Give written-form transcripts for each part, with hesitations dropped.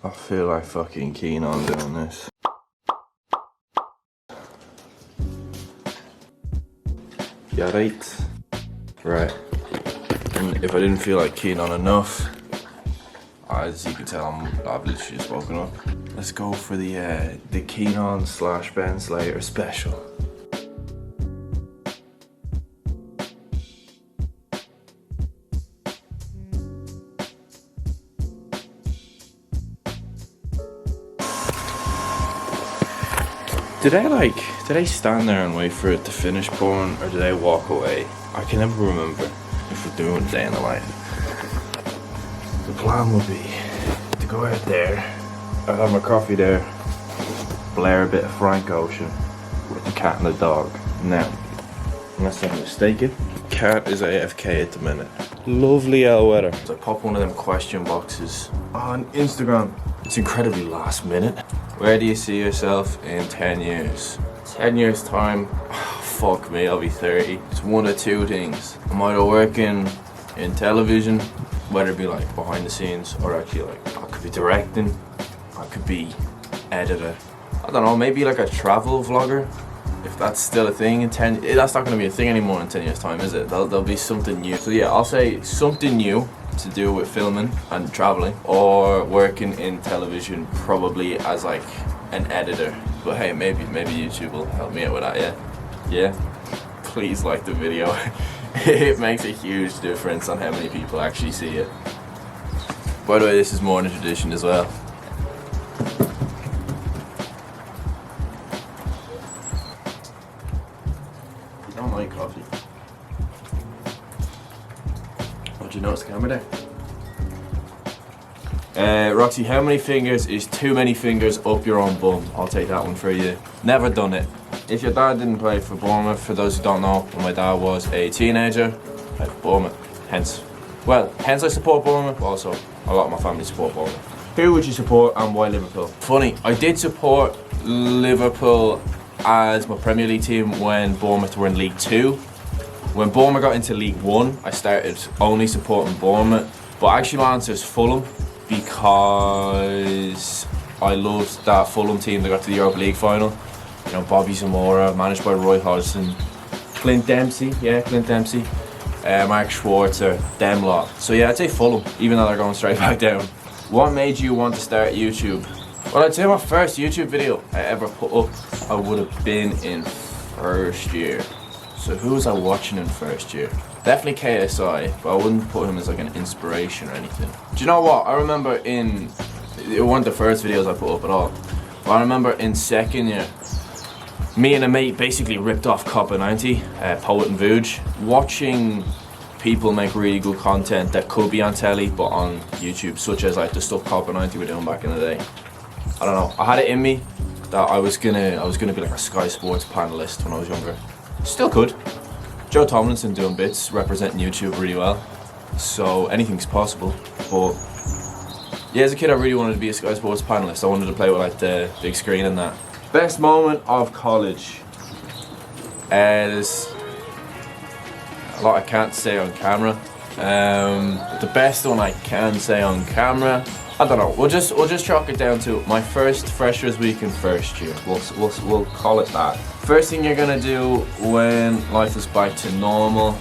I feel like fucking keen on doing this. Yeah, right. And if I didn't feel like keen on enough, as you can tell, I've literally just woken up. Let's go for the Keenan / Ben Slater special. Did I stand there and wait for it to finish pouring, or did I walk away? I can never remember if we're doing a day in the life. The plan would be to go out there, I'd have my coffee there, blare a bit of Frank Ocean with the cat and the dog. Now, unless I'm mistaken, cat is AFK at the minute. Lovely L weather. So I pop one of them question boxes on Instagram. It's incredibly last minute. Where do you see yourself in 10 years? 10 years time, oh, fuck me, I'll be 30. It's one of two things. I'm either working in television, whether it be like behind the scenes, or actually like, I could be directing, I could be editor. I don't know, maybe like a travel vlogger, if that's still a thing in 10, that's not gonna be a thing anymore in 10 years time, is it? There'll be something new. So yeah, I'll say something new to do with filming and traveling, or working in television, probably as like an editor. But hey, maybe YouTube will help me out with that. Yeah, please like the video. It makes a huge difference on how many people actually see it. By the way, this is morning tradition as well. You don't like coffee? Oh, do you notice the camera there? Roxy, how many fingers is too many fingers up your own bum? I'll take that one for you. Never done it. If your dad didn't play for Bournemouth, for those who don't know, when my dad was a teenager, I played for Bournemouth. Hence I support Bournemouth, but also a lot of my family support Bournemouth. Who would you support and why Liverpool? Funny, I did support Liverpool as my Premier League team when Bournemouth were in League 2. When Bournemouth got into League 1, I started only supporting Bournemouth. But actually my answer is Fulham, because I loved that Fulham team that got to the Europa League final. You know, Bobby Zamora, managed by Roy Hodgson, Clint Dempsey, Mark Schwarzer, them lot. So yeah, I'd say Fulham, even though they're going straight back down. What made you want to start YouTube? Well, I'd say my first YouTube video I ever put up, I would have been in first year. So who was I watching in first year? Definitely KSI, but I wouldn't put him as like an inspiration or anything. Do you know what? I remember it weren't the first videos I put up at all, but I remember in second year, me and a mate basically ripped off Copper 90, Poet and Vooj, watching people make really good content that could be on telly but on YouTube, such as like the stuff Copper 90 were doing back in the day. I don't know, I had it in me that I was gonna be like a Sky Sports panelist when I was younger. Still could. Joe Tomlinson doing bits, representing YouTube really well, so anything's possible. But yeah, as a kid I really wanted to be a Sky Sports panelist. I wanted to play with like the big screen and that. Best moment of college. There's a lot I can't say on camera. The best one I can say on camera, I don't know. We'll just chalk it down to my first freshers week in first year. We'll call it that. First thing you're gonna do when life is back to normal,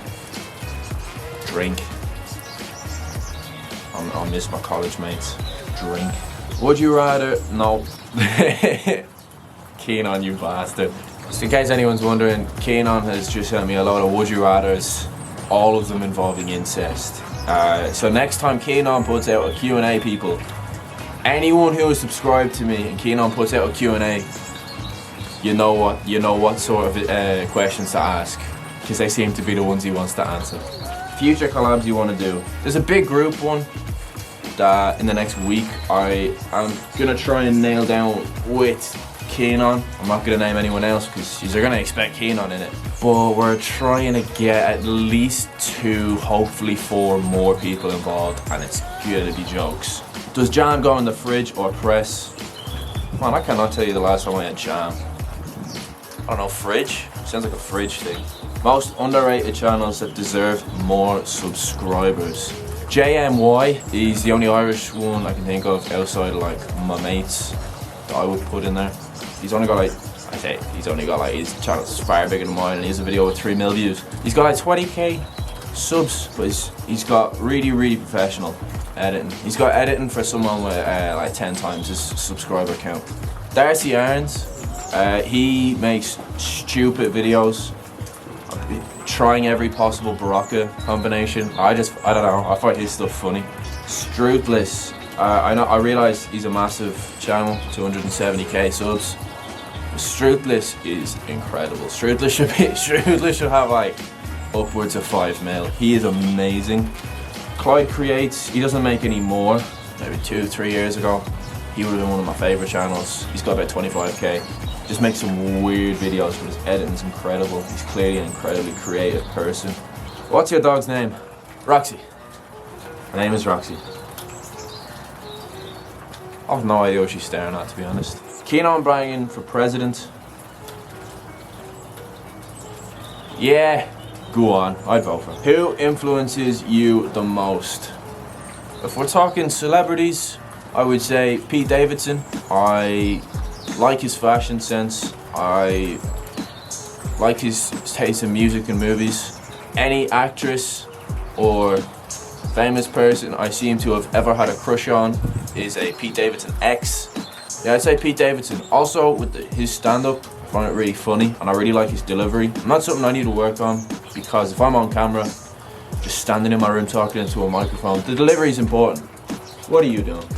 drink. I'll miss my college mates. Drink. Would you rather? No. Keenan, you bastard. Just in case anyone's wondering, Keenan has just sent me a load of would you rathers, all of them involving incest. So next time Keenan puts out a Q&A, people, anyone who is subscribed to me and Keenan puts out a Q&A, you know what sort of questions to ask, because they seem to be the ones he wants to answer. Future collabs you want to do. There's a big group one that in the next week I am gonna try and nail down with Keenan. I'm not gonna name anyone else because you're gonna expect Keenan in it. But we're trying to get at least 2, hopefully 4 more people involved, and it's gonna be jokes. Does jam go in the fridge or press? Man, I cannot tell you the last time I had jam. I don't know, fridge? Sounds like a fridge thing. Most underrated channels that deserve more subscribers. JMY, he's the only Irish one I can think of outside of like my mates that I would put in there. He's only got like, his channel's far bigger than mine, and he has a video with 3 million views. He's got like 20k subs, but he's got really professional editing. He's got editing for someone with like 10 times his subscriber count. Darcy Arns, he makes stupid videos, trying every possible Baraka combination. I don't know, I find his stuff funny. Struthless, I realise he's a massive channel, 270k subs. Struthless is incredible. Struthless should have like upwards of 5 mil. He is amazing. Clyde Creates, he doesn't make any more. Maybe 2-3 years ago, he would have been one of my favourite channels. He's got about 25k. Just makes some weird videos, but his editing's incredible. He's clearly an incredibly creative person. What's your dog's name? Roxy. Her name is Roxy. I have no idea what she's staring at, to be honest. Keane Bryan for president. Yeah, go on, I'd vote for him. Who influences you the most? If we're talking celebrities, I would say Pete Davidson. I like his fashion sense. I like his taste in music and movies. Any actress or famous person I seem to have ever had a crush on is a Pete Davidson ex. Yeah, I'd say Pete Davidson. Also, with his stand-up, I find it really funny, and I really like his delivery. Not something I need to work on, because if I'm on camera, just standing in my room talking into a microphone, the delivery is important. What are you doing?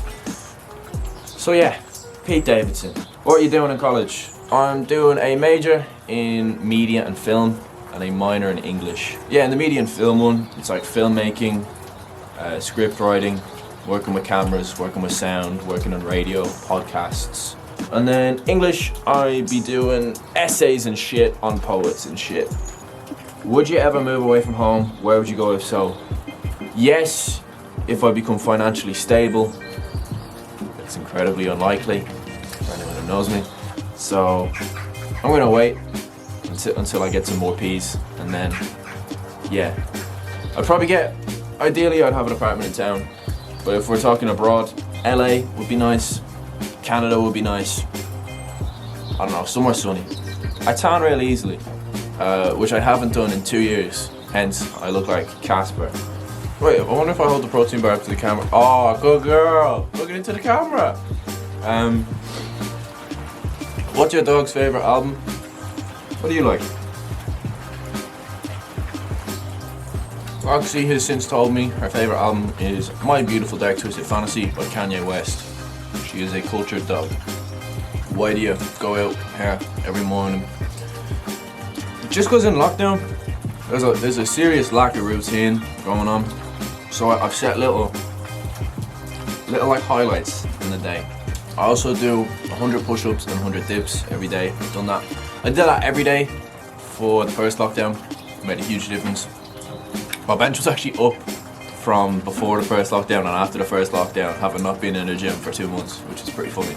So yeah, Pete Davidson. What are you doing in college? I'm doing a major in media and film, and a minor in English. Yeah, in the media and film one, it's like filmmaking, script writing, working with cameras, working with sound, working on radio, podcasts. And then English, I'd be doing essays and shit on poets and shit. Would you ever move away from home? Where would you go if so? Yes, if I become financially stable. It's incredibly unlikely for anyone who knows me. So I'm gonna wait until I get some more peas, and then yeah, ideally I'd have an apartment in town. But if we're talking abroad, LA would be nice, Canada would be nice, I don't know, somewhere sunny. I tan really easily, which I haven't done in 2 years, hence I look like Casper. Wait, I wonder if I hold the protein bar up to the camera. Oh, good girl, looking into the camera. What's your dog's favourite album? What do you like? Roxy has since told me her favourite album is My Beautiful Dark Twisted Fantasy by Kanye West. She is a cultured dog. Why do you go out here every morning? Just because in lockdown, there's a serious lack of routine going on. So I've set little like highlights in the day. I also do 100 push-ups and 100 dips every day. I've done that. I did that every day for the first lockdown. It made a huge difference. My bench was actually up from before the first lockdown and after the first lockdown, having not been in a gym for 2 months, which is pretty funny.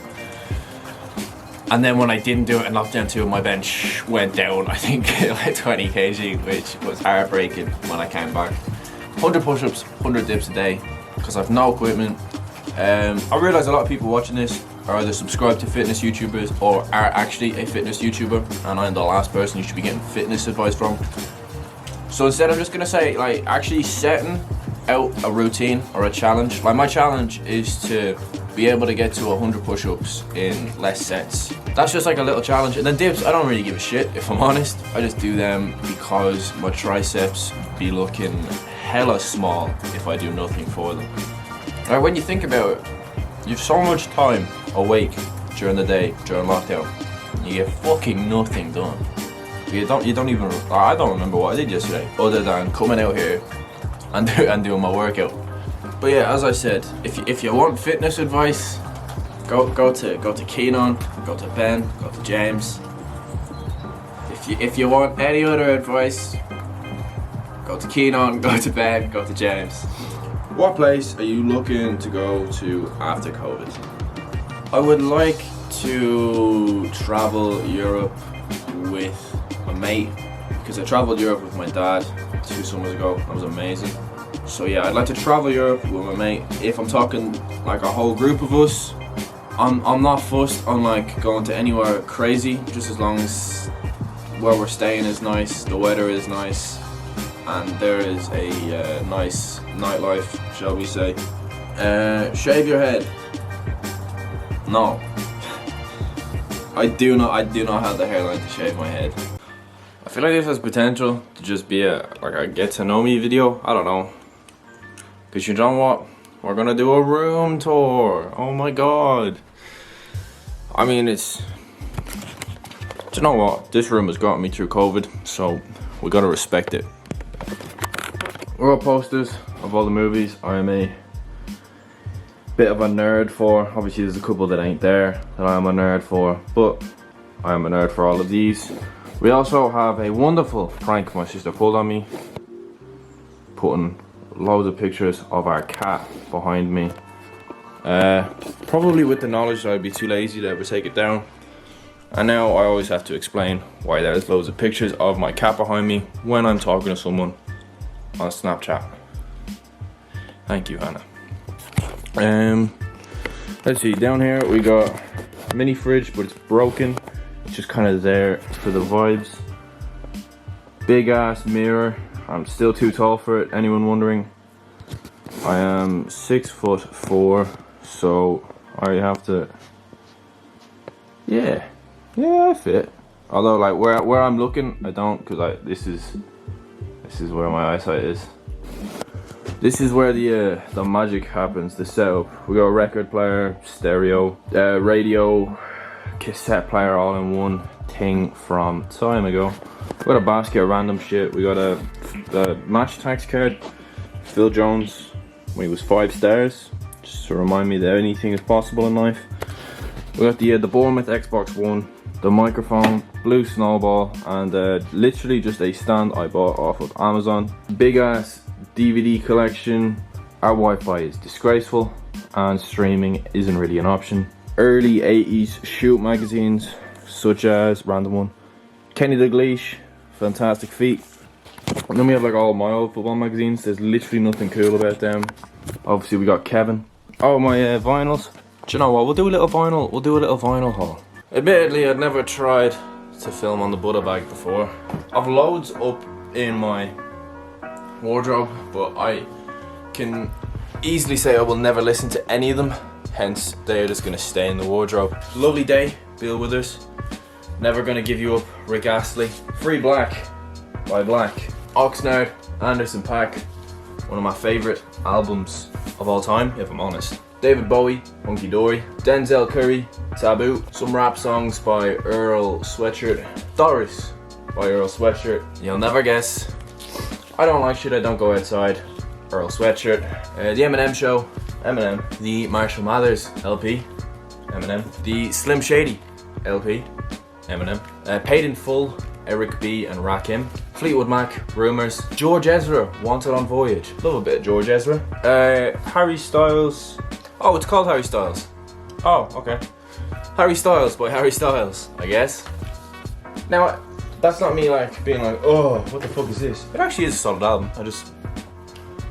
And then when I didn't do it in lockdown 2, my bench went down, I think, like 20 kg, which was heartbreaking when I came back. 100 push-ups, 100 dips a day, because I've no equipment. I realise a lot of people watching this are either subscribed to fitness YouTubers or are actually a fitness YouTuber, and I'm the last person you should be getting fitness advice from. So instead I'm just gonna say, like, actually setting out a routine or a challenge. Like, my challenge is to be able to get to 100 push-ups in less sets. That's just like a little challenge. And then dips, I don't really give a shit, if I'm honest. I just do them because my triceps be looking hella small if I do nothing for them. Like, when you think about it, you have so much time awake during the day, during lockdown. You get fucking nothing done. You don't even, I don't remember what I did yesterday, other than coming out here and doing my workout. But yeah, as I said, if you want fitness advice, go to Keenan, go to Ben, go to James. If you want any other advice, go to Keenan, go to Ben, go to James. What place are you looking to go to after COVID? I would like to travel Europe with a mate, because I travelled Europe with my dad 2 summers ago. That was amazing. So yeah, I'd like to travel Europe with my mate. If I'm talking like a whole group of us, I'm not fussed on like going to anywhere crazy, just as long as where we're staying is nice, the weather is nice, and there is a nice nightlife, shall we say. Shave your head. No. I do not have the hairline to shave my head. I feel like this has potential to just be a get to know me video. I don't know. Cause you know what? We're gonna do a room tour. Oh my god. I mean, do you know what? This room has gotten me through COVID, so we gotta respect it. We're all posters of all the movies I am a bit of a nerd for. Obviously there's a couple that ain't there that I am a nerd for, but I am a nerd for all of these. We also have a wonderful prank my sister pulled on me, putting loads of pictures of our cat behind me. Probably with the knowledge that I'd be too lazy to ever take it down. And now I always have to explain why there's loads of pictures of my cat behind me when I'm talking to someone on Snapchat. Thank you, Hannah. Let's see, down here we got a mini fridge, but it's broken. It's just kind of there for the vibes. Big ass mirror. I'm still too tall for it, anyone wondering. I am 6'4", so I have to, yeah, I fit. Although like where I'm looking, I don't, because this is where my eyesight is. This is where the magic happens, the setup. We got a record player, stereo, radio, cassette player, all in one thing from time ago. We got a basket of random shit. We got a match tax card, Phil Jones when he was 5 stars, just to remind me that anything is possible in life. We got the Bournemouth Xbox One, the microphone, blue snowball, and literally just a stand I bought off of Amazon. Big ass DVD collection. Our Wi-Fi is disgraceful and streaming isn't really an option. Early 80s shoot magazines such as, random one, Kenny Dalglish, Fantastic Feet. And then we have like all my old football magazines. There's literally nothing cool about them. Obviously we got Kevin. Oh, my vinyls. Do you know what? We'll do a little vinyl haul. Admittedly, I'd never tried to film on the Buddha bag before. I've loads up in my wardrobe, but I can easily say I will never listen to any of them. Hence, they're just gonna stay in the wardrobe. Lovely Day, Bill Withers. Never Gonna Give You Up, Rick Astley. Free Black by Black. Oxnard, Anderson .Paak. One of my favourite albums of all time, if I'm honest. David Bowie, Hunky Dory. Denzel Curry, Taboo. Some rap songs by Earl Sweatshirt. Doris by Earl Sweatshirt. You'll never guess. I Don't Like Shit, I Don't Go Outside. Earl Sweatshirt. The Eminem Show. Eminem. The Marshall Mathers LP. Eminem. The Slim Shady LP. Eminem. Paid in Full, Eric B and Rakim. Fleetwood Mac, Rumours. George Ezra, Wanted on Voyage. Love a bit of George Ezra. Harry Styles. Oh, it's called Harry Styles. Oh, okay. Harry Styles by Harry Styles, I guess. Now, that's not me like being like, oh, what the fuck is this? It actually is a solid album. I just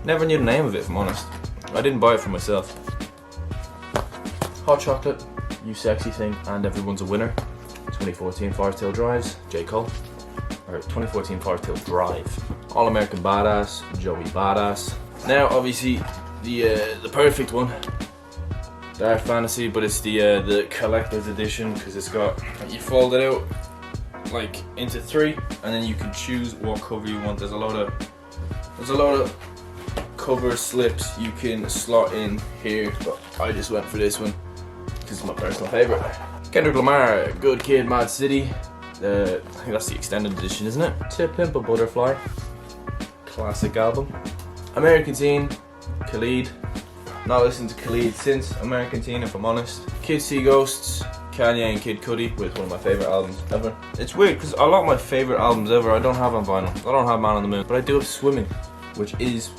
never knew the name of it, if I'm honest. I didn't buy it for myself. Hot Chocolate, You Sexy Thing, and Everyone's a Winner. 2014 Forest Hill Drives, J. Cole. Or 2014 Forest Hill Drive. All American Badass, Joey Badass. Now, obviously, the perfect one, Dark Fantasy, but it's the collector's edition because it's got, you fold it out like into 3, and then you can choose what cover you want. There's a lot of cover slips you can slot in here, but I just went for this one because it's my personal favorite. Kendrick Lamar, Good Kid, Mad City. I think that's the extended edition, isn't it? To Pimp a Butterfly. Classic album. American Teen, Khalid. Not listened to Khalid since American Teen, if I'm honest. Kids See Ghosts, Kanye and Kid Cudi, with one of my favourite albums ever. It's weird because a lot of my favourite albums ever I don't have on vinyl. I don't have Man on the Moon, but I do have Swimming, which is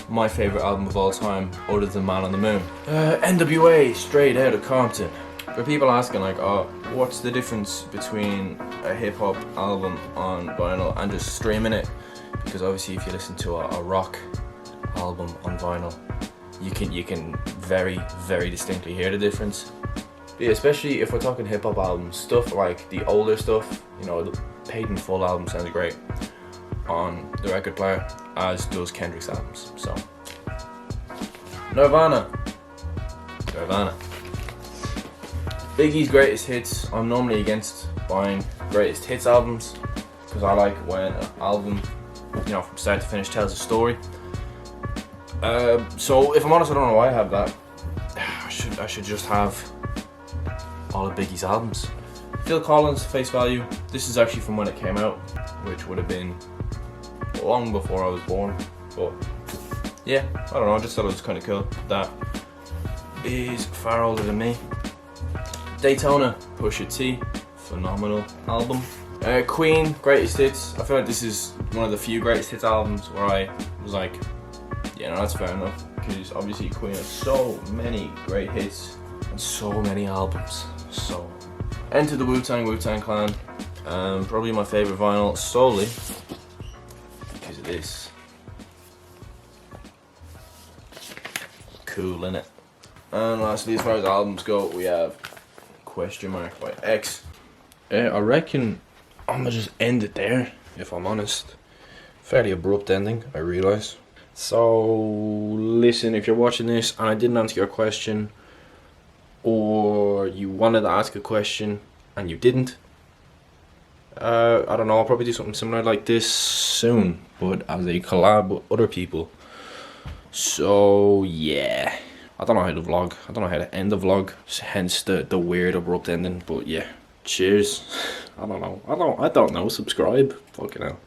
my favourite album of all time, other than Man on the Moon. NWA, Straight Outta Compton. For people asking like, oh, what's the difference between a hip hop album on vinyl and just streaming it? Because obviously if you listen to a rock album on vinyl, you can very, very distinctly hear the difference. But yeah, especially if we're talking hip hop albums, stuff like the older stuff, you know, the Paid in Full album sounds great on the record player, as does Kendrick's albums. So Nirvana. Biggie's greatest hits. I'm normally against buying greatest hits albums because I like when an album, you know, from start to finish tells a story. So if I'm honest, I don't know why I have that. I should just have all of Biggie's albums. Phil Collins, Face Value. This is actually from when it came out, which would have been long before I was born. But yeah, I don't know. I just thought it was kind of cool. That is far older than me. Daytona, Pusha T, phenomenal album. Queen, Greatest Hits. I feel like this is one of the few Greatest Hits albums where I was like, yeah, no, that's fair enough. Because obviously Queen has so many great hits and so many albums. So, Enter the Wu-Tang Clan. Probably my favourite vinyl solely because of this. Cool, innit? And lastly, as far as albums go, we have Question Mark by X. I reckon I'm gonna just end it there, if I'm honest. Fairly abrupt ending, I realise. So, listen, if you're watching this and I didn't answer your question, or you wanted to ask a question and you didn't, I don't know, I'll probably do something similar like this soon, but as a collab with other people. So, yeah. I don't know how to vlog. I don't know how to end the vlog. Hence the weird abrupt ending. But yeah, cheers. I don't know. I don't know. Subscribe. Fucking hell.